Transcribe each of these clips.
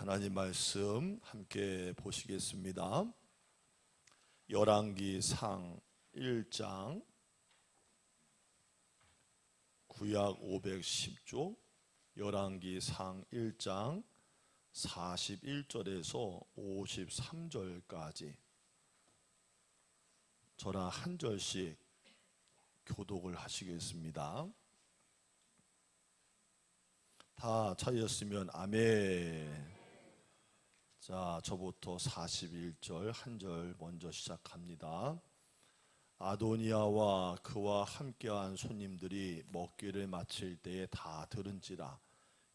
하나님 말씀 함께 보시겠습니다. 열왕기상 1장 구약 510쪽 열왕기상 1장 41절에서 53절까지 저랑 한 절씩 교독을 하시겠습니다. 다 찾으셨으면 아멘. 자, 저부터 41절 한 절 먼저 시작합니다. 아도니아와 그와 함께한 손님들이 먹기를 마칠 때에 다 들은지라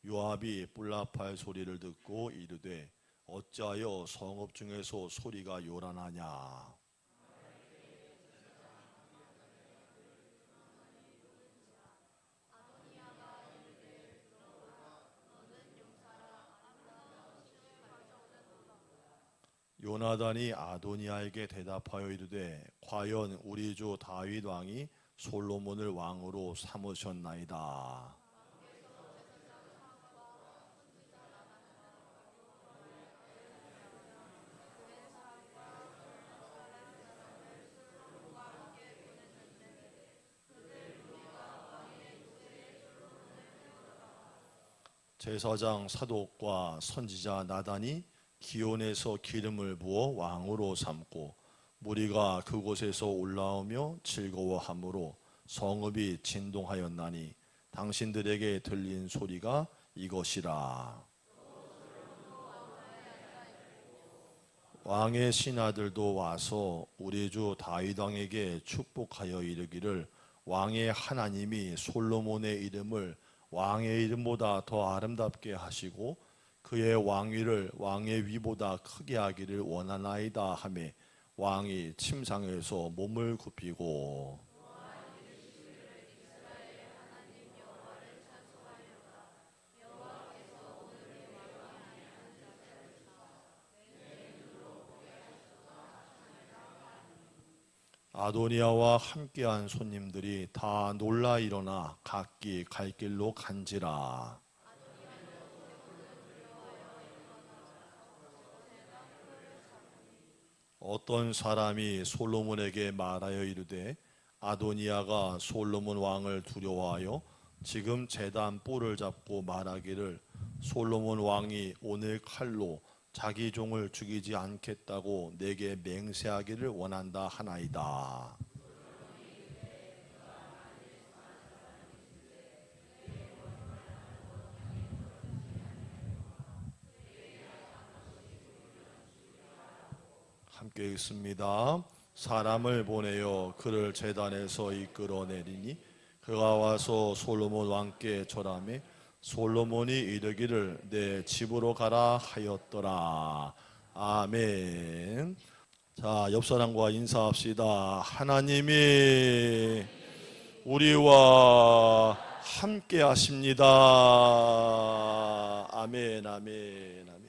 요압이 뿔나팔 소리를 듣고 이르되 어찌하여 성읍 중에서 소리가 요란하냐. 요나단이 아도니아에게 대답하여 이르되 과연 우리 주 다윗 왕이 솔로몬을 왕으로 삼으셨나이다. 제사장 사독과 선지자 나단이 기온에서 기름을 부어 왕으로 삼고 무리가 그곳에서 올라오며 즐거워하므로 성읍이 진동하였나니 당신들에게 들린 소리가 이것이라. 왕의 신하들도 와서 우리 주 다윗 왕에게 축복하여 이르기를 왕의 하나님이 솔로몬의 이름을 왕의 이름보다 더 아름답게 하시고 그의 왕위를 왕의 위보다 크게 하기를 원하나이다 하매 왕이 침상에서 몸을 굽히고 아도니아와 함께한 손님들이 다 놀라 일어나 각기 갈 길로 간지라. 어떤 사람이 솔로몬에게 말하여 이르되 아도니아가 솔로몬 왕을 두려워하여 지금 제단 뿔을 잡고 말하기를 솔로몬 왕이 오늘 칼로 자기 종을 죽이지 않겠다고 내게 맹세하기를 원한다 하나이다. 함께 읽습니다. 사람을 보내어 그를 제단에서 이끌어내리니 그가 와서 솔로몬 왕께 절하매 솔로몬이 이르기를 내 집으로 가라 하였더라. 아멘. 자, 옆 사람과 인사합시다. 하나님이 우리와 함께 하십니다. 아멘, 아멘, 아멘.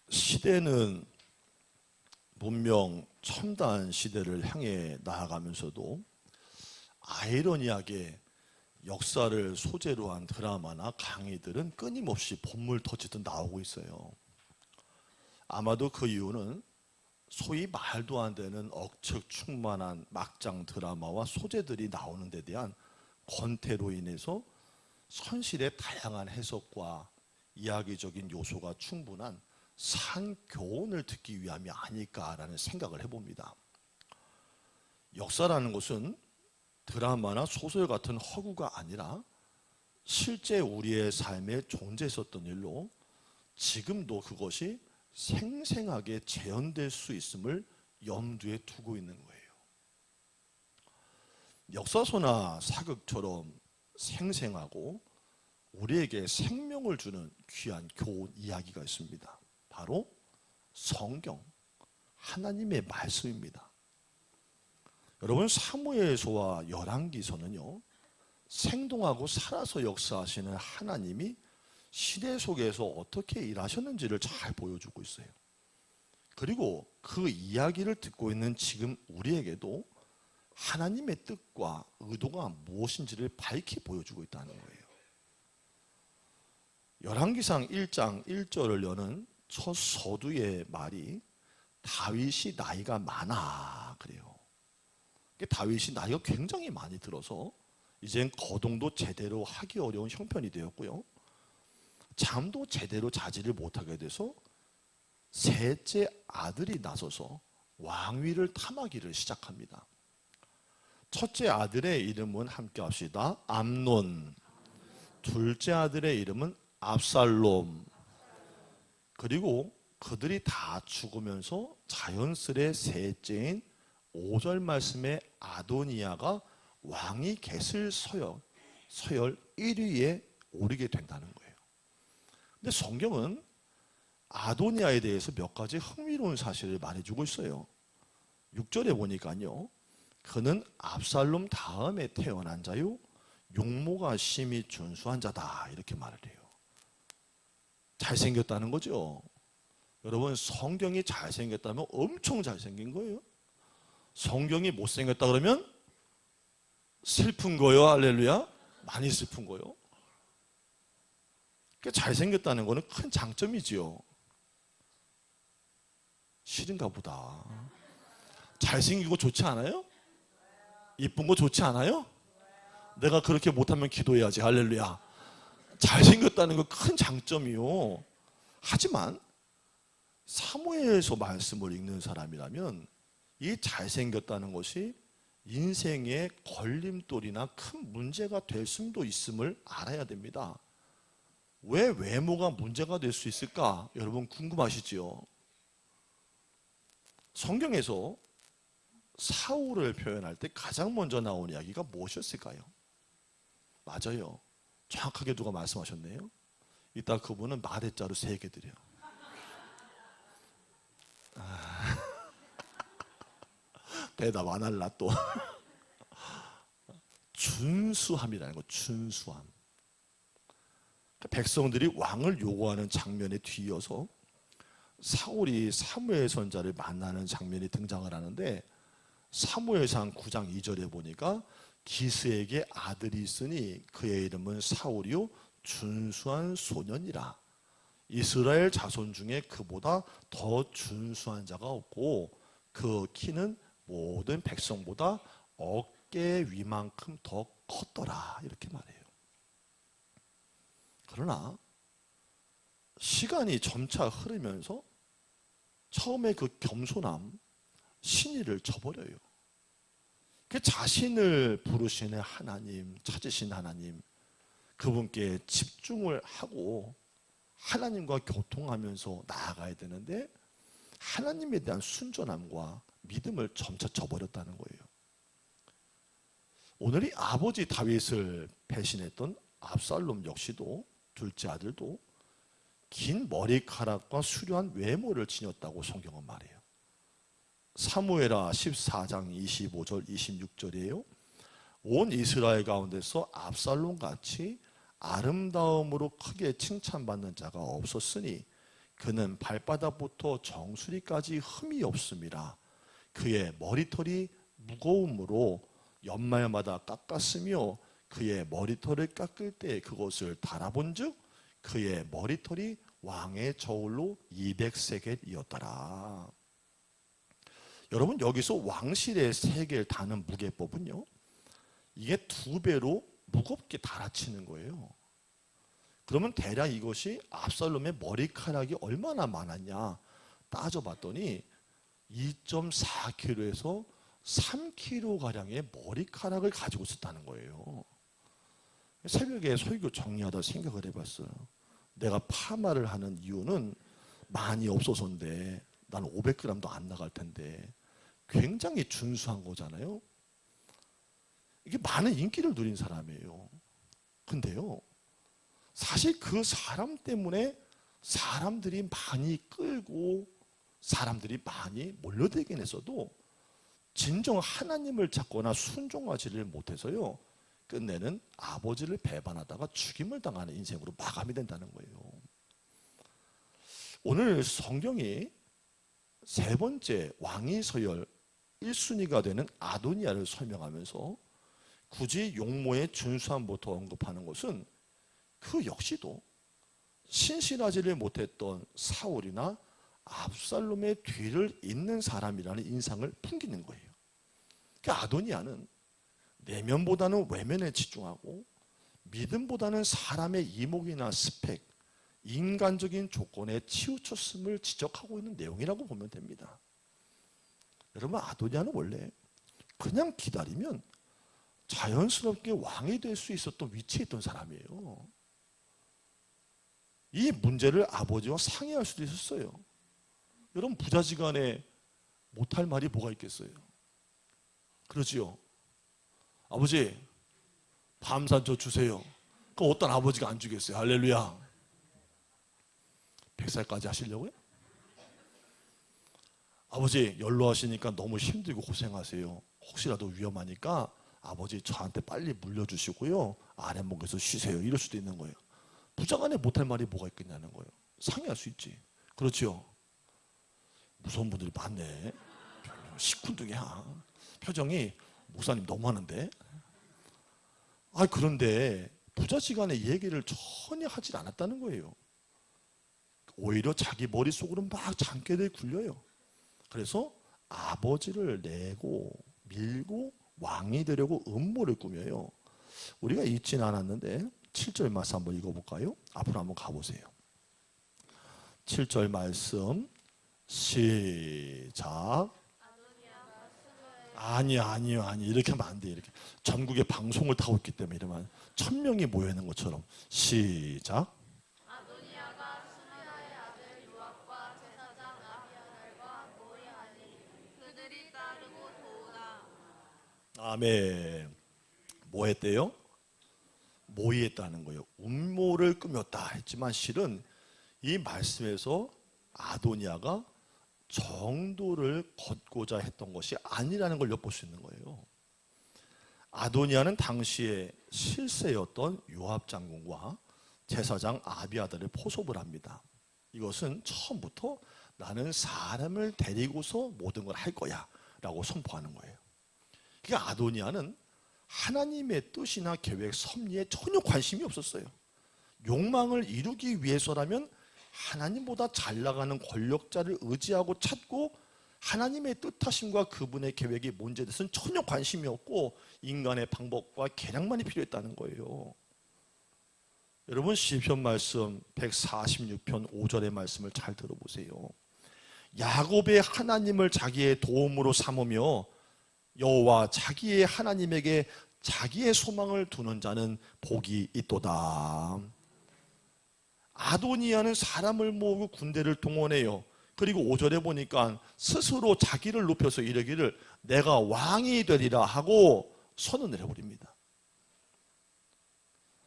시대는 문명 첨단 시대를 향해 나아가면서도 아이러니하게 역사를 소재로 한 드라마나 강의들은 끊임없이 본물 터지듯 나오고 있어요. 아마도 그 이유는 소위 말도 안 되는 억측 충만한 막장 드라마와 소재들이 나오는 데 대한 권태로 인해서 현실의 다양한 해석과 이야기적인 요소가 충분한 상교훈을 듣기 위함이 아닐까라는 생각을 해봅니다. 역사라는 것은 드라마나 소설 같은 허구가 아니라 실제 우리의 삶에 존재했었던 일로 지금도 그것이 생생하게 재현될 수 있음을 염두에 두고 있는 거예요. 역사서나 사극처럼 생생하고 우리에게 생명을 주는 귀한 교훈 이야기가 있습니다. 바로 성경, 하나님의 말씀입니다. 여러분, 사무엘서와 열왕기서는요, 생동하고 살아서 역사하시는 하나님이 시대 속에서 어떻게 일하셨는지를 잘 보여주고 있어요. 그리고 그 이야기를 듣고 있는 지금 우리에게도 하나님의 뜻과 의도가 무엇인지를 밝히 보여주고 있다는 거예요. 열왕기상 1장 1절을 여는 첫 서두의 말이 다윗이 나이가 많아 그래요. 다윗이 나이가 굉장히 많이 들어서 이젠 거동도 제대로 하기 어려운 형편이 되었고요. 잠도 제대로 자지를 못하게 돼서 셋째 아들이 나서서 왕위를 탐하기를 시작합니다. 첫째 아들의 이름은 함께 합시다. 암논. 둘째 아들의 이름은 압살롬. 그리고 그들이 다 죽으면서 자연스레 셋째인 5절 말씀에 아도니아가 왕이 계실 서열 1위에 오르게 된다는 거예요. 근데 성경은 아도니아에 대해서 몇 가지 흥미로운 사실을 말해주고 있어요. 6절에 보니까요, 그는 압살롬 다음에 태어난 자요 용모가 심히 준수한 자다 이렇게 말을 해요. 잘생겼다는 거죠. 여러분, 성경이 잘생겼다면 엄청 잘생긴 거예요. 성경이 못생겼다 그러면 슬픈 거예요. 할렐루야. 많이 슬픈 거예요. 잘생겼다는 거는 큰 장점이지요. 싫은가 보다. 잘생기고 좋지 않아요? 이쁜 거 좋지 않아요? 내가 그렇게 못하면 기도해야지. 할렐루야. 잘생겼다는 거 큰 장점이요. 하지만 사무엘서 말씀을 읽는 사람이라면 이 잘생겼다는 것이 인생의 걸림돌이나 큰 문제가 될 수도 있음을 알아야 됩니다. 왜 외모가 문제가 될 수 있을까? 여러분 궁금하시지요? 성경에서 사울을 표현할 때 가장 먼저 나온 이야기가 무엇이었을까요? 맞아요. 정확하게 누가 말씀하셨네요. 이따 그분은 마대자루 3개 드려요. 대답 안 할라 또. 준수함이라는 거, 준수함. 백성들이 왕을 요구하는 장면에 뒤이어서 사울이 사무엘 선자를 만나는 장면이 등장을 하는데, 사무엘상 9장 2절에 보니까 기스에게 아들이 있으니 그의 이름은 사울이요 준수한 소년이라. 이스라엘 자손 중에 그보다 더 준수한 자가 없고 그 키는 모든 백성보다 어깨 위만큼 더 컸더라 이렇게 말해요. 그러나 시간이 점차 흐르면서 처음에 그 겸손함, 신의를 저버려요. 그 자신을 부르시는 하나님, 찾으신 하나님, 그분께 집중을 하고 하나님과 교통하면서 나아가야 되는데 하나님에 대한 순전함과 믿음을 점차 저버렸다는 거예요. 오늘 이 아버지 다윗을 배신했던 압살롬 역시도, 둘째 아들도 긴 머리카락과 수려한 외모를 지녔다고 성경은 말해요. 사무엘하 14장 25절 26절이에요. 온 이스라엘 가운데서 압살롬 같이 아름다움으로 크게 칭찬받는 자가 없었으니 그는 발바닥부터 정수리까지 흠이 없음이라. 그의 머리털이 무거움으로 연말마다 깎았으며 그의 머리털을 깎을 때 그것을 달아본즉 그의 머리털이 왕의 저울로 200세겔이었더라. 여러분, 여기서 왕실의 세겔 다는 무게법은요, 이게 2배로 무겁게 달아치는 거예요. 그러면 대략 이것이 압살롬의 머리카락이 얼마나 많았냐 따져봤더니 2.4kg에서 3kg가량의 머리카락을 가지고 있었다는 거예요. 새벽에 설교 정리하다 생각을 해봤어요. 내가 파마를 하는 이유는 많이 없어서인데 난 500g도 안 나갈 텐데 굉장히 준수한 거잖아요. 이게 많은 인기를 누린 사람이에요. 근데요, 사실 그 사람 때문에 사람들이 많이 끌고 사람들이 많이 몰려들긴 했어도 진정 하나님을 찾거나 순종하지를 못해서요, 끝내는 아버지를 배반하다가 죽임을 당하는 인생으로 마감이 된다는 거예요. 오늘 성경이 세 번째 왕위 서열 1순위가 되는 아도니아를 설명하면서 굳이 용모의 준수함부터 언급하는 것은 그 역시도 신실하지를 못했던 사울이나 압살롬의 뒤를 잇는 사람이라는 인상을 풍기는 거예요. 그러니까 아도니아는 내면보다는 외면에 집중하고 믿음보다는 사람의 이목이나 스펙, 인간적인 조건에 치우쳤음을 지적하고 있는 내용이라고 보면 됩니다. 여러분, 아도니아는 원래 그냥 기다리면 자연스럽게 왕이 될 수 있었던 위치에 있던 사람이에요. 이 문제를 아버지와 상의할 수도 있었어요. 여러분, 부자지간에 못할 말이 뭐가 있겠어요? 그러지요. 아버지, 밤산저 주세요. 그 어떤 아버지가 안 주겠어요? 할렐루야. 100살까지 하시려고요? 아버지, 연로하시니까 너무 힘들고 고생하세요. 혹시라도 위험하니까 아버지 저한테 빨리 물려주시고요, 아랫목에서 쉬세요. 이럴 수도 있는 거예요. 부자간에 못할 말이 뭐가 있겠냐는 거예요. 상의할 수 있지. 그렇죠. 무서운 분들이 많네. 시큰둥이야. 표정이 목사님 너무하는데. 그런데 부자지간에 얘기를 전혀 하질 않았다는 거예요. 오히려 자기 머릿속으로 막 장깨를 굴려요. 그래서 아버지를 내고 밀고 왕이 되려고 음모를 꾸며요. 우리가 읽지는 않았는데 7절 말씀 한번 읽어볼까요? 앞으로 한번 가보세요. 7절 말씀 시작. 아니요 이렇게 하면 안 돼. 이렇게 전국에 방송을 타고 있기 때문에 이러면 1000명이 모여있는 것처럼 시작. 아도니아가 스루야의 아들 요압과 제사장 아비아달과 모의하니 그들이 따르고 도우다. 아멘. 뭐 했대요? 모의했다는 거예요. 음모를 꾸몄다 했지만 실은 이 말씀에서 아도니아가 정도를 걷고자 했던 것이 아니라는 걸 엿볼 수 있는 거예요. 아도니아는 당시에 실세였던 요압 장군과 제사장 아비아달을 포섭을 합니다. 이것은 처음부터 나는 사람을 데리고서 모든 걸 할 거야 라고 선포하는 거예요. 그러니까 아도니아는 하나님의 뜻이나 계획, 섭리에 전혀 관심이 없었어요. 욕망을 이루기 위해서라면 하나님보다 잘 나가는 권력자를 의지하고 찾고 하나님의 뜻하심과 그분의 계획이 뭔지에 대해서는 전혀 관심이 없고 인간의 방법과 계량만이 필요했다는 거예요. 여러분, 시편 말씀 146편 5절의 말씀을 잘 들어보세요. 야곱의 하나님을 자기의 도움으로 삼으며 여호와 자기의 하나님에게 자기의 소망을 두는 자는 복이 있도다. 아도니아는 사람을 모으고 군대를 동원해요. 그리고 5절에 보니까 스스로 자기를 높여서 이르기를 내가 왕이 되리라 하고 선언을 해버립니다.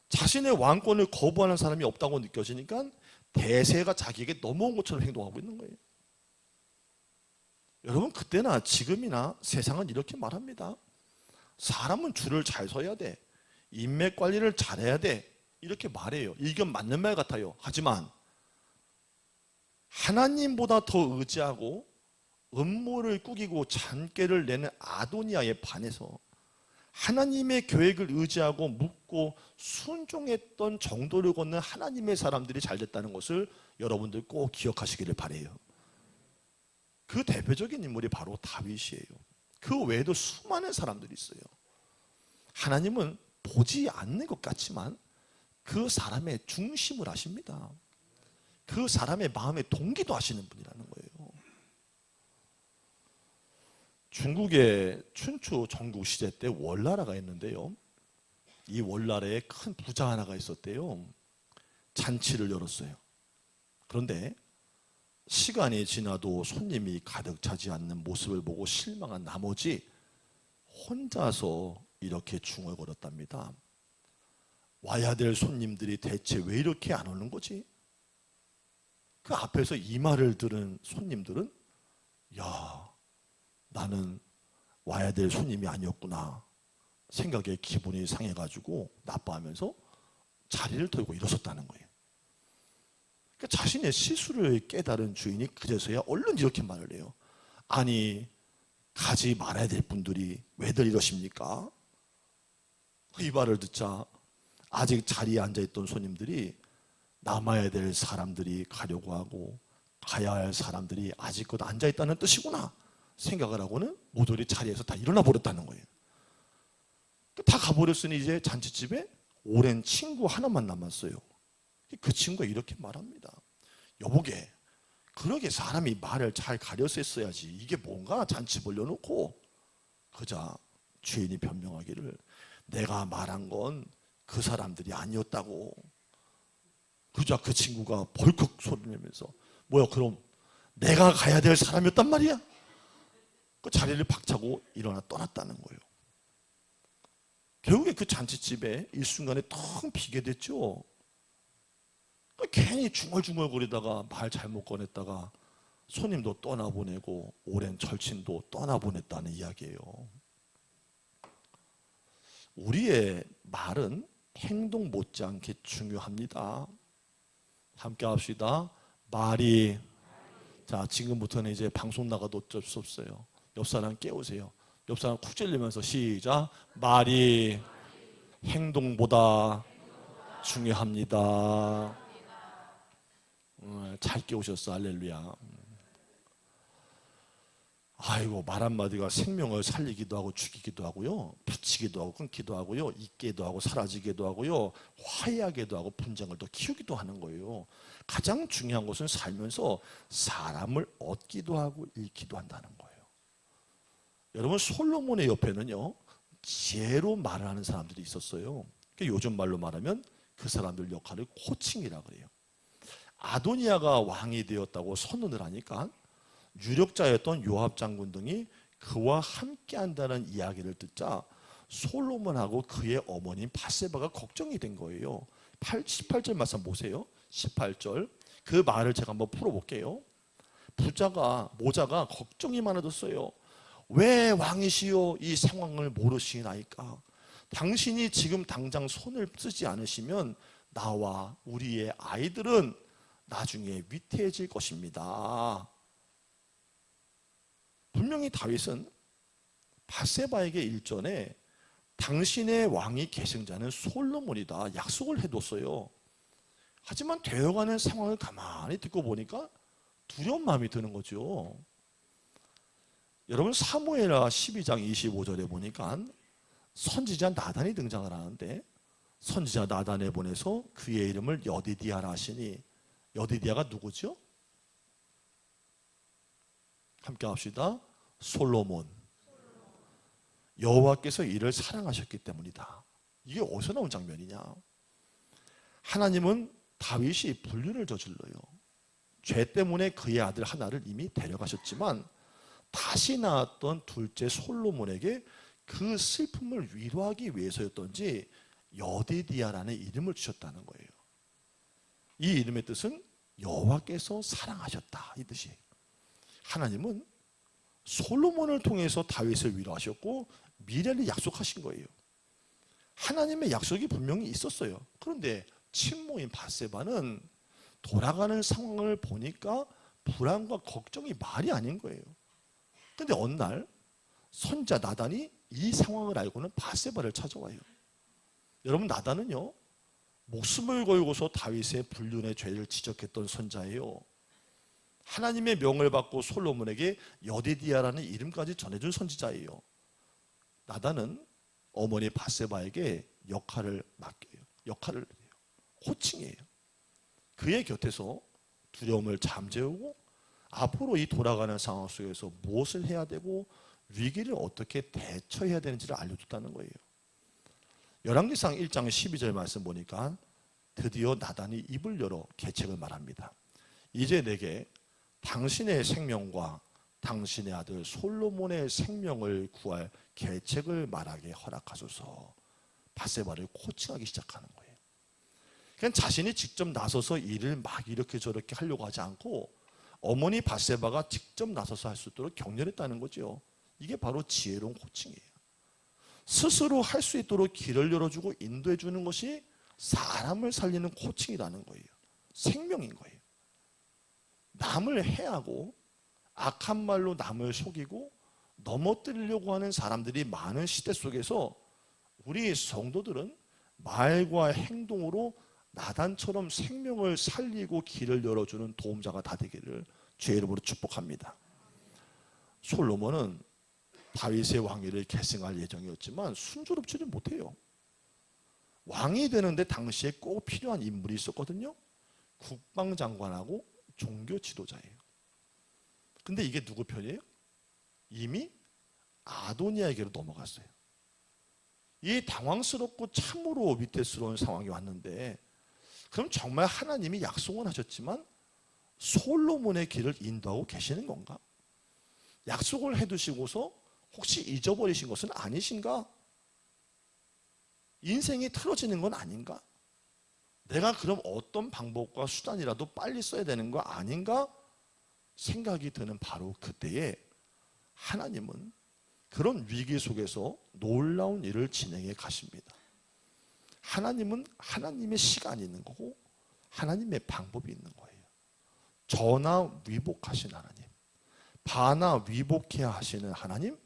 자신의 왕권을 거부하는 사람이 없다고 느껴지니까 대세가 자기에게 넘어온 것처럼 행동하고 있는 거예요. 여러분, 그때나 지금이나 세상은 이렇게 말합니다. 사람은 줄을 잘 서야 돼. 인맥 관리를 잘해야 돼. 이렇게 말해요. 이건 맞는 말 같아요. 하지만 하나님보다 더 의지하고 음모를 꾸기고 잔꾀를 내는 아도니아에 반해서 하나님의 계획을 의지하고 묻고 순종했던 정도를 걷는 하나님의 사람들이 잘 됐다는 것을 여러분들 꼭 기억하시기를 바라요. 그 대표적인 인물이 바로 다윗이에요. 그 외에도 수많은 사람들이 있어요. 하나님은 보지 않는 것 같지만 그 사람의 중심을 아십니다. 그 사람의 마음의 동기도 아시는 분이라는 거예요. 중국의 춘추 전국 시대 때 월나라가 있는데요. 이 월나라에 큰 부자 하나가 있었대요. 잔치를 열었어요. 그런데 시간이 지나도 손님이 가득 차지 않는 모습을 보고 실망한 나머지 혼자서 이렇게 중얼거렸답니다. 와야 될 손님들이 대체 왜 이렇게 안 오는 거지? 그 앞에서 이 말을 들은 손님들은 야, 나는 와야 될 손님이 아니었구나 생각에 기분이 상해가지고 나빠하면서 자리를 털고 일어섰다는 거예요. 그러니까 자신의 실수를 깨달은 주인이 그제서야 얼른 이렇게 말을 해요. 아니, 가지 말아야 될 분들이 왜들 이러십니까? 이 말을 듣자 아직 자리에 앉아있던 손님들이 남아야 될 사람들이 가려고 하고 가야 할 사람들이 아직껏 앉아있다는 뜻이구나 생각을 하고는 모조리 자리에서 다 일어나 버렸다는 거예요. 다 가버렸으니 이제 잔치집에 오랜 친구 하나만 남았어요. 그 친구가 이렇게 말합니다. 여보게, 그러게 사람이 말을 잘 가려서 했어야지. 이게 뭔가 잔치 벌려놓고. 그자 주인이 변명하기를 내가 말한 건 그 사람들이 아니었다고. 그자 그 친구가 벌컥 소리내면서 뭐야, 그럼 내가 가야 될 사람이었단 말이야? 그 자리를 박차고 일어나 떠났다는 거예요. 결국에 그 잔치집에 일순간에 텅 비게 됐죠. 괜히 중얼중얼거리다가 말 잘못 꺼냈다가 손님도 떠나보내고 오랜 절친도 떠나보냈다는 이야기예요. 우리의 말은 행동 못지않게 중요합니다. 함께 합시다. 말이. 자, 지금부터는 이제 방송 나가도 어쩔 수 없어요. 옆 사람 깨우세요. 옆 사람 쿡 찔리면서 시작. 말이 행동보다 중요합니다. 잘 깨우셨어. 할렐루야. 아이고, 말 한마디가 생명을 살리기도 하고 죽이기도 하고요, 붙이기도 하고 끊기도 하고요, 있게도 하고 사라지기도 하고요, 화해하기도 하고 분쟁을 더 키우기도 하는 거예요. 가장 중요한 것은 살면서 사람을 얻기도 하고 잃기도 한다는 거예요. 여러분, 솔로몬의 옆에는요 지혜로 말을 하는 사람들이 있었어요. 요즘 말로 말하면 그 사람들 역할을 코칭이라 그래요. 아도니아가 왕이 되었다고 선언을 하니까 유력자였던 요압 장군 등이 그와 함께 한다는 이야기를 듣자 솔로몬하고 그의 어머님 바세바가 걱정이 된 거예요. 18절 말씀 보세요. 18절 그 말을 제가 한번 풀어볼게요. 모자가 걱정이 많아졌어요. 왜 왕이시여 이 상황을 모르시나이까? 당신이 지금 당장 손을 쓰지 않으시면 나와 우리의 아이들은 나중에 위태해질 것입니다. 분명히 다윗은 바세바에게 일전에 당신의 왕이 계승자는 솔로몬이다 약속을 해뒀어요. 하지만 되어가는 상황을 가만히 듣고 보니까 두려운 마음이 드는 거죠. 여러분, 사무엘하 12장 25절에 보니까 선지자 나단이 등장을 하는데 선지자 나단에 보내서 그의 이름을 여디디아라 하시니 여디디아가 누구죠? 함께 합시다. 솔로몬. 여호와께서 이를 사랑하셨기 때문이다. 이게 어디서 나온 장면이냐? 하나님은 다윗이 불륜을 저질러요. 죄 때문에 그의 아들 하나를 이미 데려가셨지만 다시 낳았던 둘째 솔로몬에게 그 슬픔을 위로하기 위해서였던지 여디디아라는 이름을 주셨다는 거예요. 이 이름의 뜻은 여호와께서 사랑하셨다 이 뜻이에요. 하나님은 솔로몬을 통해서 다윗을 위로하셨고 미래를 약속하신 거예요. 하나님의 약속이 분명히 있었어요. 그런데 친모인 바세바는 돌아가는 상황을 보니까 불안과 걱정이 말이 아닌 거예요. 그런데 어느 날 선지자 나단이 이 상황을 알고는 바세바를 찾아와요. 여러분, 나단은요 목숨을 걸고서 다윗의 불륜의 죄를 지적했던 선자예요. 하나님의 명을 받고 솔로몬에게 여디디아라는 이름까지 전해준 선지자예요. 나단은 어머니 바세바에게 역할을 맡겨요. 역할을 해요. 호칭이에요. 그의 곁에서 두려움을 잠재우고 앞으로 이 돌아가는 상황 속에서 무엇을 해야 되고 위기를 어떻게 대처해야 되는지를 알려줬다는 거예요. 열왕기상 1장 12절 말씀 보니까 드디어 나단이 입을 열어 계책을 말합니다. 이제 내게 당신의 생명과 당신의 아들 솔로몬의 생명을 구할 계책을 말하게 허락하소서. 바세바를 코칭하기 시작하는 거예요. 그냥 자신이 직접 나서서 일을 막 이렇게 저렇게 하려고 하지 않고 어머니 바세바가 직접 나서서 할 수 있도록 격려했다는 거죠. 이게 바로 지혜로운 코칭이에요. 스스로 할 수 있도록 길을 열어주고 인도해 주는 것이 사람을 살리는 코칭이라는 거예요. 생명인 거예요. 남을 해하고 악한 말로 남을 속이고 넘어뜨리려고 하는 사람들이 많은 시대 속에서 우리 성도들은 말과 행동으로 나단처럼 생명을 살리고 길을 열어주는 도움자가 다 되기를 주의 이름으로 축복합니다. 솔로몬은 다윗의 왕위를 계승할 예정이었지만 순조롭지는 못해요. 왕이 되는데 당시에 꼭 필요한 인물이 있었거든요. 국방장관하고 종교 지도자예요. 근데 이게 누구 편이에요? 이미 아도니아에게로 넘어갔어요. 이 당황스럽고 참으로 위태스러운 상황이 왔는데, 그럼 정말 하나님이 약속은 하셨지만 솔로몬의 길을 인도하고 계시는 건가? 약속을 해두시고서 혹시 잊어버리신 것은 아니신가? 인생이 틀어지는 건 아닌가? 내가 그럼 어떤 방법과 수단이라도 빨리 써야 되는 거 아닌가? 생각이 드는 바로 그때에 하나님은 그런 위기 속에서 놀라운 일을 진행해 가십니다. 하나님은 하나님의 시간이 있는 거고 하나님의 방법이 있는 거예요. 전하 위복하신 하나님, 반하 위복해 하시는 하나님,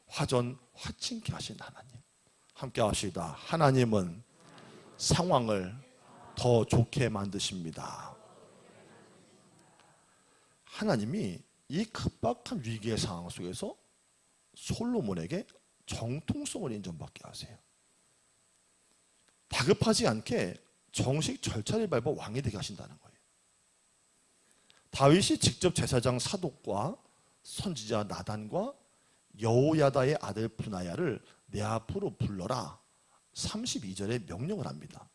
화전 화친케 하신 하나님. 함께 합시다. 하나님은 상황을 더 좋게 만드십니다. 하나님이 이 급박한 위기의 상황 속에서 솔로몬에게 정통성을 인정받게 하세요. 다급하지 않게 정식 절차를 밟아 왕이 되게 하신다는 거예요. 다윗이 직접 제사장 사독과 선지자 나단과 여호야다의 아들 브나야를 내 앞으로 불러라 32절에 명령을 합니다.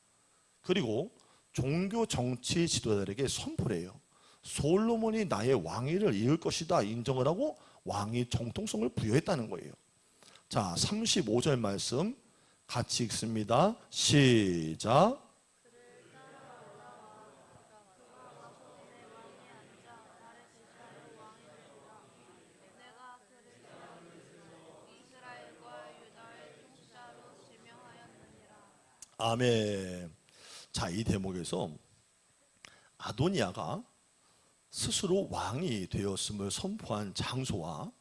그리고 종교 정치 지도자들에게 선포를 해요. 솔로몬이 나의 왕위를 이을 것이다 인정을 하고 왕이 정통성을 부여했다는 거예요. 자, 35절 말씀 같이 읽습니다. 시작. 아멘. 자, 이 대목에서 아도니아가 스스로 왕이 되었음을 선포한 장소와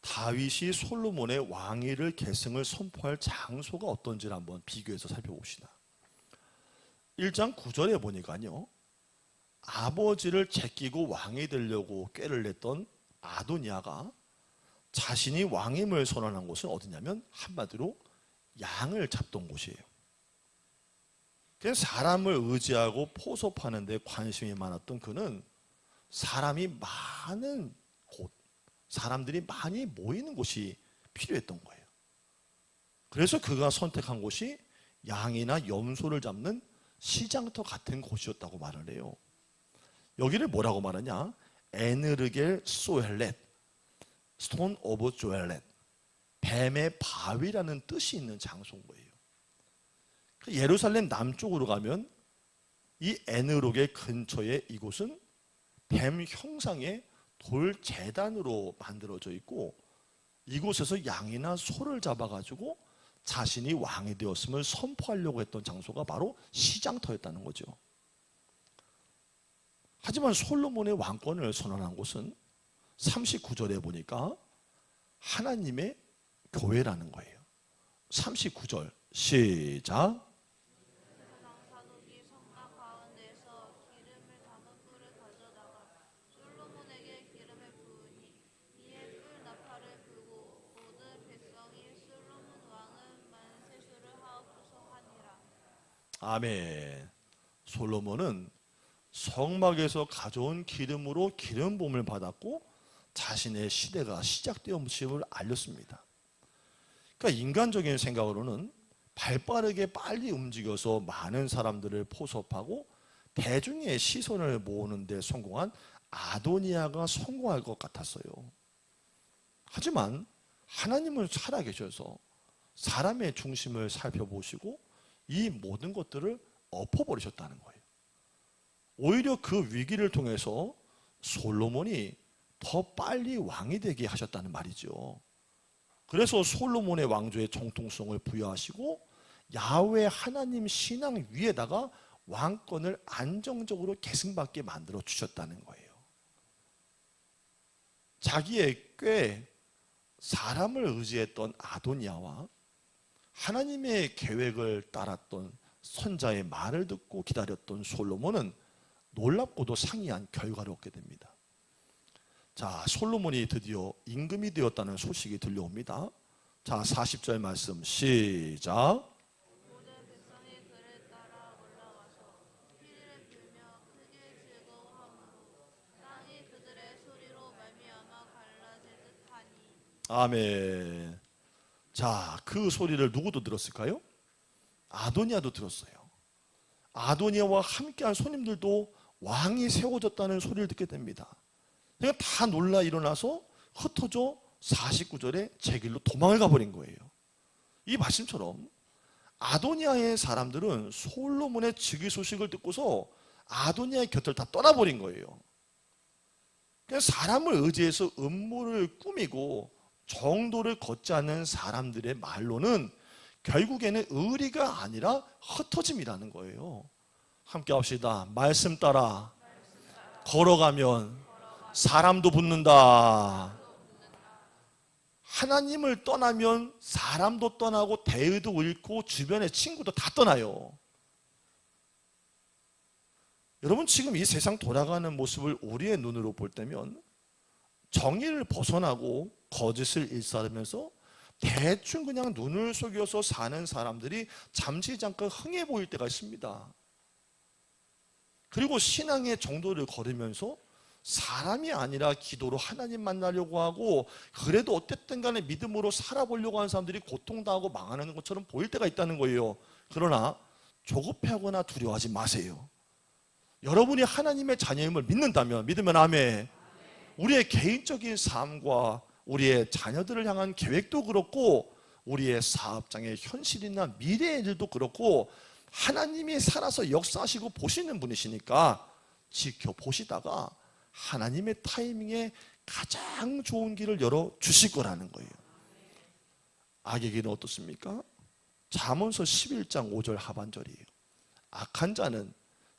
다윗이 솔로몬의 왕위를 계승을 선포할 장소가 어떤지를 한번 비교해서 살펴봅시다. 1장 9절에 보니까요, 아버지를 제끼고 왕이 되려고 꾀를 냈던 아도니아가 자신이 왕임을 선언한 곳은 어디냐면 한마디로 양을 잡던 곳이에요. 그냥 사람을 의지하고 포섭하는 데 관심이 많았던 그는 사람이 많은 곳, 사람들이 많이 모이는 곳이 필요했던 거예요. 그래서 그가 선택한 곳이 양이나 염소를 잡는 시장터 같은 곳이었다고 말을 해요. 여기를 뭐라고 말하냐? 에느르겔 소헬렛, 스톤 오브 조엘렛, 뱀의 바위라는 뜻이 있는 장소인 거예요. 예루살렘 남쪽으로 가면 이 에느로겔 근처에 이곳은 뱀 형상의 돌 제단으로 만들어져 있고, 이곳에서 양이나 소를 잡아가지고 자신이 왕이 되었음을 선포하려고 했던 장소가 바로 시장터였다는 거죠. 하지만 솔로몬의 왕권을 선언한 곳은 39절에 보니까 하나님의 교회라는 거예요. 39절 시작. 아멘. 솔로몬은 성막에서 가져온 기름으로 기름 부음을 받았고 자신의 시대가 시작되었음을 알렸습니다. 그러니까 인간적인 생각으로는 발빠르게 빨리 움직여서 많은 사람들을 포섭하고 대중의 시선을 모으는 데 성공한 아도니아가 성공할 것 같았어요. 하지만 하나님은 살아계셔서 사람의 중심을 살펴보시고 이 모든 것들을 엎어버리셨다는 거예요. 오히려 그 위기를 통해서 솔로몬이 더 빨리 왕이 되게 하셨다는 말이죠. 그래서 솔로몬의 왕조의 정통성을 부여하시고 야훼 하나님 신앙 위에다가 왕권을 안정적으로 계승받게 만들어 주셨다는 거예요. 자기의 꾀, 사람을 의지했던 아도니아와 하나님의 계획을 따랐던 선자의 말을 듣고 기다렸던 솔로몬은 놀랍고도 상이한 결과를 얻게 됩니다. 자, 솔로몬이 드디어 임금이 되었다는 소식이 들려옵니다. 자, 40절 말씀 시작. 모든 백성이 그를 따라 올라와서 피리를 불며 크게 즐거워하므로 땅이 그들의 소리로 말미암아 갈라질 듯하니. 아멘. 자, 그 소리를 누구도 들었을까요? 아도니아도 들었어요. 아도니아와 함께한 손님들도 왕이 세워졌다는 소리를 듣게 됩니다. 그러니까 다 놀라 일어나서 흩어져 49절에 제 길로 도망을 가버린 거예요. 이 말씀처럼 아도니아의 사람들은 솔로몬의 즉위 소식을 듣고서 아도니아의 곁을 다 떠나버린 거예요. 그냥 사람을 의지해서 음모를 꾸미고 정도를 걷지 않는 사람들의 말로는 결국에는 의리가 아니라 흩어짐이라는 거예요. 함께 합시다. 말씀 따라 걸어가면 사람도 붙는다. 하나님을 떠나면 사람도 떠나고 대의도 잃고 주변의 친구도 다 떠나요. 여러분, 지금 이 세상 돌아가는 모습을 우리의 눈으로 볼 때면 정의를 벗어나고 거짓을 일삼으면서 대충 그냥 눈을 속여서 사는 사람들이 잠시 잠깐 흥해 보일 때가 있습니다. 그리고 신앙의 정도를 걸으면서 사람이 아니라 기도로 하나님 만나려고 하고 그래도 어쨌든 간에 믿음으로 살아보려고 하는 사람들이 고통당하고 망하는 것처럼 보일 때가 있다는 거예요. 그러나 조급해하거나 두려워하지 마세요. 여러분이 하나님의 자녀임을 믿으면 아멘. 우리의 개인적인 삶과 우리의 자녀들을 향한 계획도 그렇고 우리의 사업장의 현실이나 미래의 일도 그렇고 하나님이 살아서 역사하시고 보시는 분이시니까 지켜보시다가 하나님의 타이밍에 가장 좋은 길을 열어주실 거라는 거예요. 악의 길은 어떻습니까? 잠언서 11장 5절 하반절이에요. 악한 자는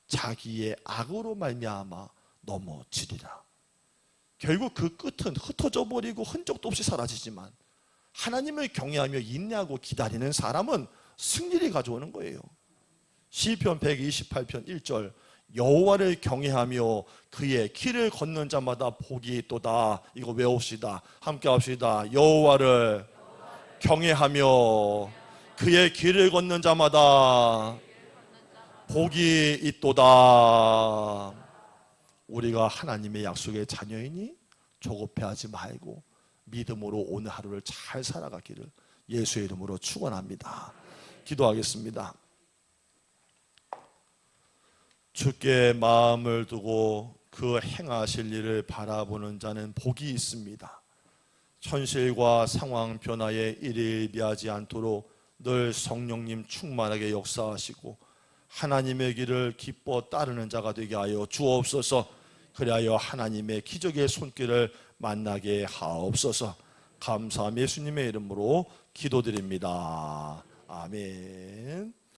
자기의 악으로 말미암아 넘어지리라. 결국 그 끝은 흩어져 버리고 흔적도 없이 사라지지만 하나님을 경외하며 인내하고 기다리는 사람은 승리를 가져오는 거예요. 시편 128편 1절 여호와를 경외하며 그의 길을 걷는 자마다 복이 있도다. 이거 외웁시다. 함께 합시다. 여호와를 경외하며 그의 길을 걷는 자마다 복이 있도다. 우리가 하나님의 약속의 자녀이니 조급해하지 말고 믿음으로 오늘 하루를 잘 살아가기를 예수의 이름으로 축원합니다. 기도하겠습니다. 주께 마음을 두고 그 행하실 일을 바라보는 자는 복이 있습니다. 현실과 상황 변화에 일일비하지 않도록 늘 성령님 충만하게 역사하시고 하나님의 길을 기뻐 따르는 자가 되게 하여 주옵소서. 그리하여 하나님의 기적의 손길을 만나게 하옵소서. 감사함 예수님의 이름으로 기도드립니다. 아멘.